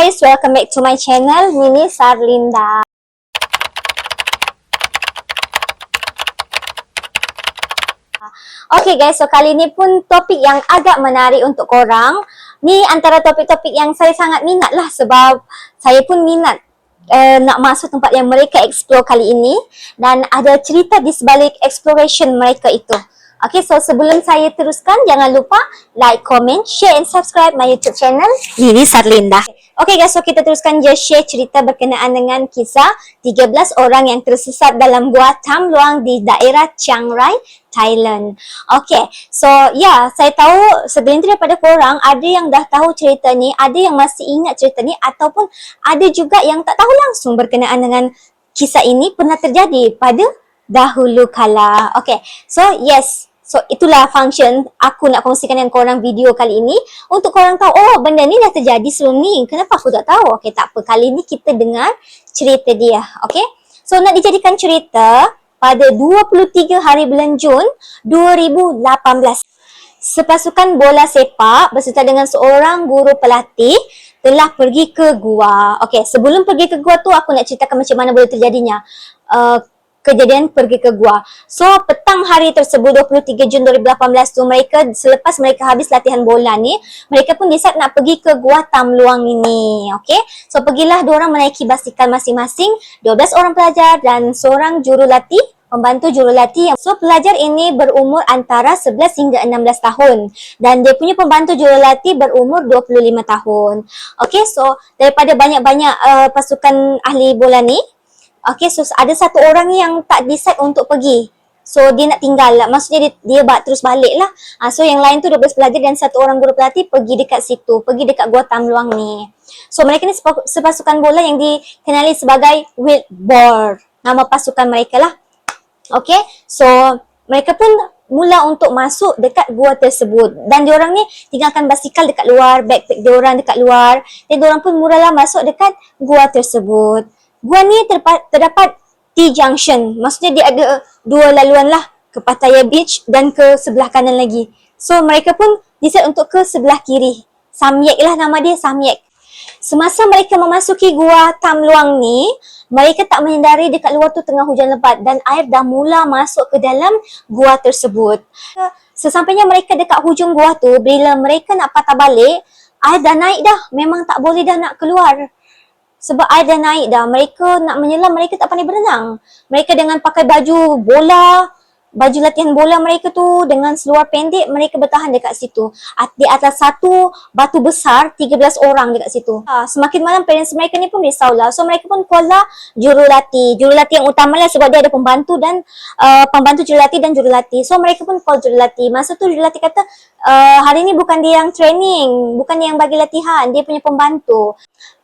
guys, welcome back to my channel, Nini Sarlinda. Okay guys, so kali ni pun topik yang agak menarik untuk korang. Ni antara topik-topik yang saya sangat minat lah, sebab saya pun minat nak masuk tempat yang mereka explore kali ini, dan ada cerita di sebalik exploration mereka itu. Okay, so sebelum saya teruskan, jangan lupa like, comment, share and subscribe my YouTube channel, Nini Sarlinda. Okay guys, so kita teruskan je share cerita berkenaan dengan kisah 13 orang yang tersesat dalam Gua Tham Luang di daerah Chiang Rai, Thailand. Okay, so saya tahu segelintir daripada korang ada yang dah tahu cerita ni, ada yang masih ingat cerita ni, ataupun ada juga yang tak tahu langsung berkenaan dengan kisah ini pernah terjadi pada dahulu kala. Okay, so yes. So itulah function aku nak kongsikan dengan korang video kali ini, untuk korang tahu, oh benda ni dah terjadi sebelum ni, kenapa aku tak tahu? Okay, tak apa, kali ni kita dengar cerita dia. Okay, so nak dijadikan cerita pada 23 hari bulan Jun 2018. Sepasukan bola sepak beserta dengan seorang guru pelatih telah pergi ke gua. Okay, sebelum pergi ke gua tu aku nak ceritakan macam mana boleh terjadinya kejadian pergi ke gua. So petang hari tersebut 23 Jun 2018 tu, mereka selepas mereka habis latihan bola ni, mereka pun decide nak pergi ke Gua Tham Luang ini. Okay, so pergilah diorang menaiki basikal masing-masing, 12 orang pelajar dan seorang jurulatih, pembantu jurulatih. So pelajar ini berumur antara 11 hingga 16 tahun dan dia punya pembantu jurulatih berumur 25 tahun. Okay, so daripada banyak-banyak pasukan ahli bola ni, okay, so ada satu orang yang tak decide untuk pergi. So dia nak tinggal lah. Maksudnya dia terus balik lah. So yang lain tu 12 pelajar dan satu orang guru pelatih pergi dekat situ. Pergi dekat Gua Tham Luang ni. So mereka ni sepasukan bola yang dikenali sebagai Wildboar. Nama pasukan mereka lah. Okay, so mereka pun mula untuk masuk dekat gua tersebut. Dan diorang ni tinggalkan basikal dekat luar, backpack diorang dekat luar. Dan diorang pun mulalah masuk dekat gua tersebut. Gua ni terdapat T-junction. Maksudnya dia ada dua laluan lah, ke Pattaya Beach dan ke sebelah kanan lagi. So mereka pun decide untuk ke sebelah kiri. Samyek lah nama dia, Samyek. Semasa mereka memasuki Gua Tham Luang ni, mereka tak menyedari dekat luar tu tengah hujan lebat dan air dah mula masuk ke dalam gua tersebut. Sesampainya mereka dekat hujung gua tu, bila mereka nak patah balik, air dah naik dah. Memang tak boleh dah nak keluar. Sebab air dah naik dah. Mereka nak menyelam, mereka tak pandai berenang. Mereka dengan pakai baju bola, baju latihan bola mereka tu dengan seluar pendek, mereka bertahan dekat situ. Di atas satu batu besar, 13 orang dekat situ. Semakin malam parents mereka ni pun risaulah. So mereka pun call lah jurulatih. Jurulatih yang utama lah sebab dia ada pembantu dan pembantu jurulatih dan jurulatih. So mereka pun call jurulatih. Masa tu jurulatih kata, hari ni bukan dia yang training, bukan dia yang bagi latihan, dia punya pembantu.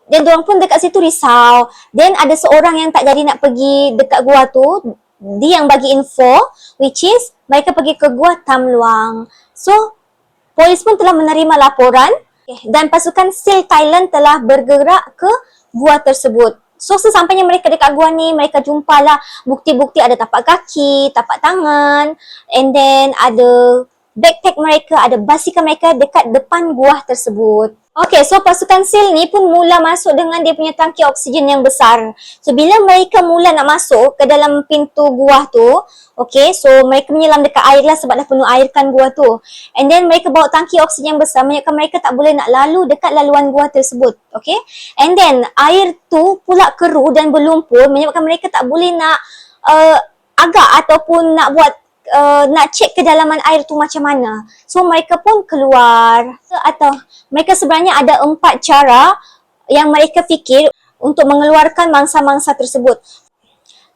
Dan diorang pun dekat situ risau. Then ada seorang yang tak jadi nak pergi dekat gua tu, dia yang bagi info, which is mereka pergi ke Gua Tham Luang. So polis pun telah menerima laporan, dan pasukan SEAL Thailand telah bergerak ke gua tersebut. So sesampainya mereka dekat gua ni, mereka jumpalah bukti-bukti, ada tapak kaki, tapak tangan, and then ada backpack mereka, ada basikal mereka dekat depan gua tersebut. Okay, so pasukan SEAL ni pun mula masuk dengan dia punya tangki oksigen yang besar. So bila mereka mula nak masuk ke dalam pintu gua tu, okay, so mereka menyelam dekat air lah sebab dah penuh air kan gua tu. And then mereka bawa tangki oksigen yang besar, menyebabkan mereka tak boleh nak lalu dekat laluan gua tersebut. Okay, and then air tu pula keruh dan berlumpur, menyebabkan mereka tak boleh nak agak ataupun nak buat nak cek kedalaman air tu macam mana. So mereka pun keluar, atau mereka sebenarnya ada 4 cara yang mereka fikir untuk mengeluarkan mangsa-mangsa tersebut.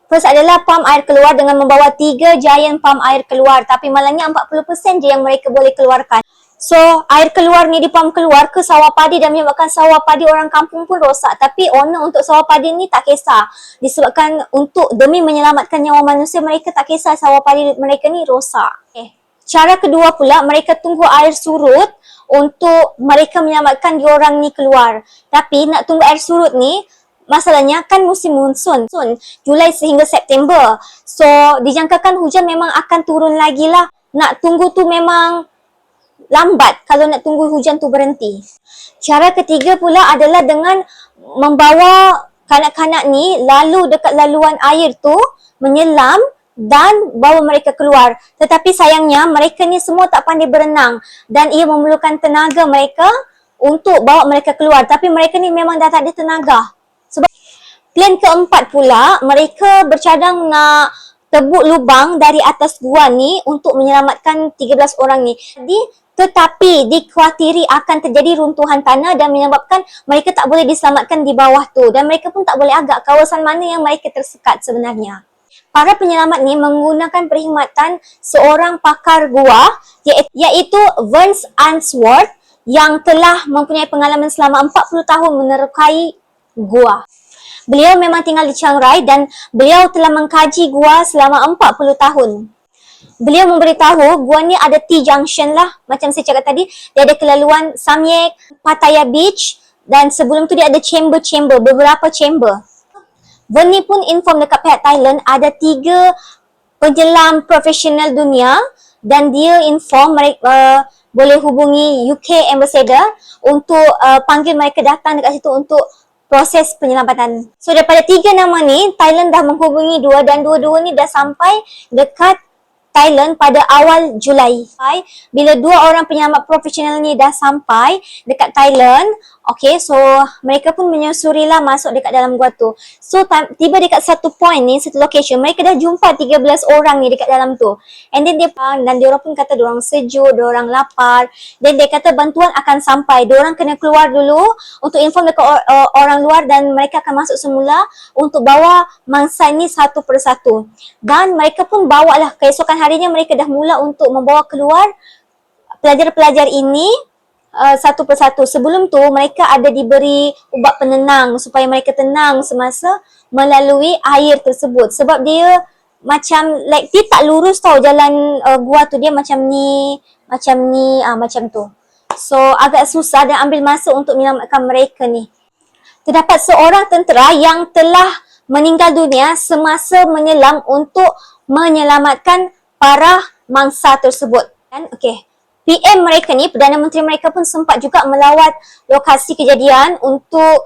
First adalah pump air keluar dengan membawa 3 giant pump air keluar, tapi malangnya 40% je yang mereka boleh keluarkan. So air keluar ni dipump keluar ke sawah padi dan menyebabkan sawah padi orang kampung pun rosak. Tapi owner untuk sawah padi ni tak kisah. Disebabkan demi menyelamatkan nyawa manusia, mereka tak kisah sawah padi mereka ni rosak. Cara kedua pula, mereka tunggu air surut untuk mereka menyelamatkan diorang ni keluar. Tapi nak tunggu air surut ni, masalahnya kan musim monsun, Julai sehingga September. So dijangkakan hujan memang akan turun lagi lah. Nak tunggu tu memang lambat kalau nak tunggu hujan tu berhenti. Cara ketiga pula adalah dengan membawa kanak-kanak ni lalu dekat laluan air tu, menyelam dan bawa mereka keluar. Tetapi sayangnya mereka ni semua tak pandai berenang dan ia memerlukan tenaga mereka untuk bawa mereka keluar. Tapi mereka ni memang dah tak ada tenaga. Sebab plan keempat pula, mereka bercadang nak tebuk lubang dari atas gua ni untuk menyelamatkan 13 orang ni. Tetapi dikhawatiri akan terjadi runtuhan tanah dan menyebabkan mereka tak boleh diselamatkan di bawah tu. Dan mereka pun tak boleh agak kawasan mana yang mereka tersekat sebenarnya. Para penyelamat ni menggunakan perkhidmatan seorang pakar gua iaitu Vance Ainsworth yang telah mempunyai pengalaman selama 40 tahun menerokai gua. Beliau memang tinggal di Chiang Rai dan beliau telah mengkaji gua selama 40 tahun. Beliau memberitahu gua ni ada T-junction lah. Macam saya cakap tadi, dia ada kelaluan Samyek, Pattaya Beach dan sebelum tu dia ada chamber-chamber, beberapa chamber. Ven ni pun inform dekat pihak Thailand ada 3 penyelam profesional dunia dan dia inform mereka boleh hubungi UK Ambassador untuk panggil mereka datang dekat situ untuk proses penyelamatan. So daripada 3 nama ni, Thailand dah menghubungi 2 dan dua-dua ni dah sampai dekat Thailand pada awal Julai. Bila 2 orang penyelamat profesional ni dah sampai dekat Thailand, okay, so mereka pun menyusurilah masuk dekat dalam gua tu. So tiba dekat satu point ni, satu location, mereka dah jumpa 13 orang ni dekat dalam tu. And then dia orang pun kata diorang sejuk, diorang lapar. Dan dia kata bantuan akan sampai. Diorang kena keluar dulu untuk inform dekat orang luar dan mereka akan masuk semula untuk bawa mangsa ni satu persatu. Dan mereka pun bawalah keesokan harinya mereka dah mula untuk membawa keluar pelajar-pelajar ini satu persatu. Sebelum tu mereka ada diberi ubat penenang supaya mereka tenang semasa melalui air tersebut. Sebab dia macam like dia tak lurus tau jalan gua tu, dia macam ni, macam tu. So agak susah dan ambil masa untuk menyelamatkan mereka ni. Terdapat seorang tentera yang telah meninggal dunia semasa menyelam untuk menyelamatkan para mangsa tersebut. Dan okey, PM mereka ni, Perdana Menteri mereka pun sempat juga melawat lokasi kejadian untuk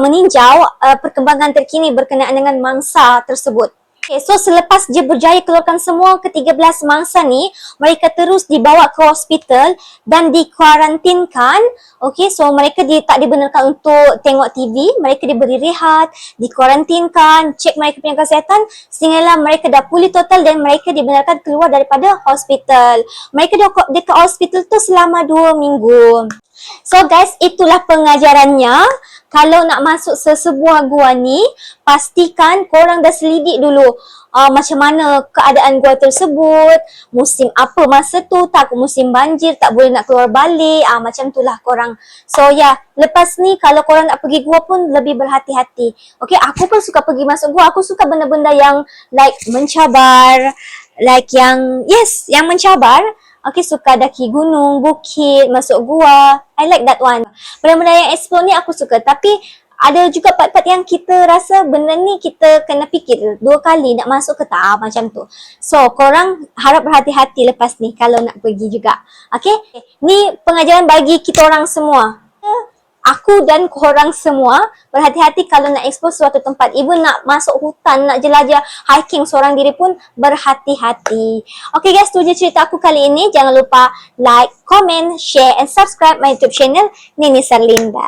meninjau perkembangan terkini berkenaan dengan mangsa tersebut. Okay, so selepas dia berjaya keluarkan semua ke-13 mangsa ni, mereka terus dibawa ke hospital dan dikuarantinkan. Okay, so mereka tak dibenarkan untuk tengok TV, mereka diberi rehat, dikuarantinkan, cek mereka punya kesihatan sehinggalah mereka dah pulih total dan mereka dibenarkan keluar daripada hospital. Mereka dekat hospital tu selama 2 minggu. So guys, itulah pengajarannya. Kalau nak masuk sesebuah gua ni, pastikan korang dah selidik dulu macam mana keadaan gua tersebut, musim apa masa tu, tak musim banjir, tak boleh nak keluar balik, macam tu lah korang. So lepas ni kalau korang nak pergi gua pun lebih berhati-hati. Okay, aku pun suka pergi masuk gua, aku suka benda-benda yang like mencabar, like yang mencabar. Okay, suka daki gunung, bukit, masuk gua. I like that one. Benda-benda yang explore ni aku suka. Tapi ada juga part-part yang kita rasa benda ni kita kena fikir 2 kali nak masuk ke tak, macam tu. So, korang harap berhati-hati lepas ni kalau nak pergi juga. Okay? Ni pengajaran bagi kita orang semua. Aku dan korang semua berhati-hati kalau nak explore suatu tempat. Even nak masuk hutan, nak jelajah hiking seorang diri pun berhati-hati. Okay guys, tu je cerita aku kali ini. Jangan lupa like, comment, share and subscribe my YouTube channel Nini Serlinda.